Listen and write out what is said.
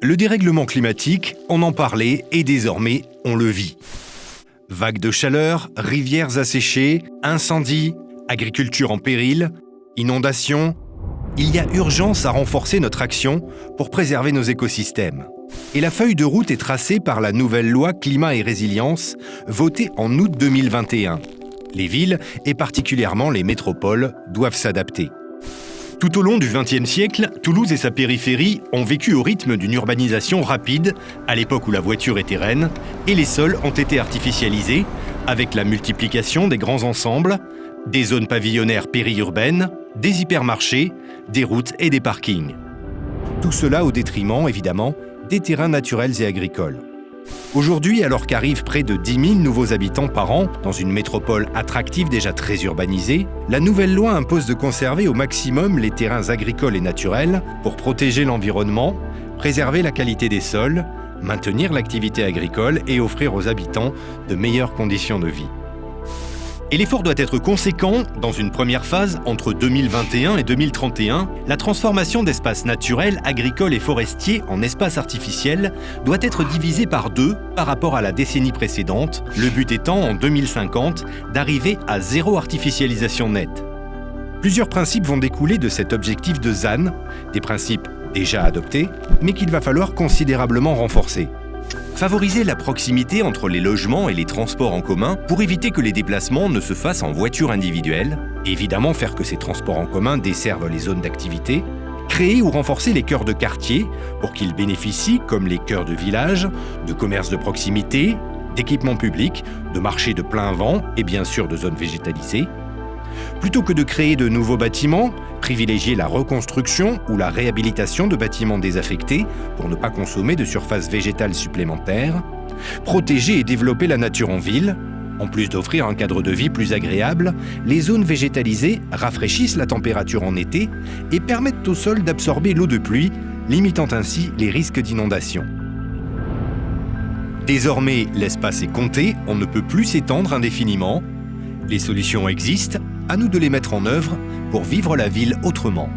Le dérèglement climatique, on en parlait et désormais on le vit. Vagues de chaleur, rivières asséchées, incendies, agriculture en péril, inondations. Il y a urgence à renforcer notre action pour préserver nos écosystèmes. Et la feuille de route est tracée par la nouvelle loi Climat et Résilience, votée en août 2021. Les villes, et particulièrement les métropoles, doivent s'adapter. Tout au long du XXe siècle, Toulouse et sa périphérie ont vécu au rythme d'une urbanisation rapide, à l'époque où la voiture était reine, et les sols ont été artificialisés, avec la multiplication des grands ensembles, des zones pavillonnaires périurbaines, des hypermarchés, des routes et des parkings. Tout cela au détriment, évidemment, des terrains naturels et agricoles. Aujourd'hui, alors qu'arrivent près de 10 000 nouveaux habitants par an dans une métropole attractive déjà très urbanisée, la nouvelle loi impose de conserver au maximum les terrains agricoles et naturels pour protéger l'environnement, préserver la qualité des sols, maintenir l'activité agricole et offrir aux habitants de meilleures conditions de vie. Et l'effort doit être conséquent. Dans une première phase, entre 2021 et 2031, la transformation d'espaces naturels, agricoles et forestiers en espaces artificiels doit être divisée par 2 par rapport à la décennie précédente, le but étant, en 2050, d'arriver à zéro artificialisation nette. Plusieurs principes vont découler de cet objectif de ZAN, des principes déjà adoptés, mais qu'il va falloir considérablement renforcer. Favoriser la proximité entre les logements et les transports en commun pour éviter que les déplacements ne se fassent en voiture individuelle, évidemment faire que ces transports en commun desservent les zones d'activité, créer ou renforcer les cœurs de quartier pour qu'ils bénéficient, comme les cœurs de village, de commerces de proximité, d'équipements publics, de marchés de plein vent et bien sûr de zones végétalisées. Plutôt que de créer de nouveaux bâtiments, privilégier la reconstruction ou la réhabilitation de bâtiments désaffectés pour ne pas consommer de surface végétale supplémentaire, protéger et développer la nature en ville. En plus d'offrir un cadre de vie plus agréable, les zones végétalisées rafraîchissent la température en été et permettent au sol d'absorber l'eau de pluie, limitant ainsi les risques d'inondation. Désormais, l'espace est compté, on ne peut plus s'étendre indéfiniment. Les solutions existent, à nous de les mettre en œuvre pour vivre la ville autrement.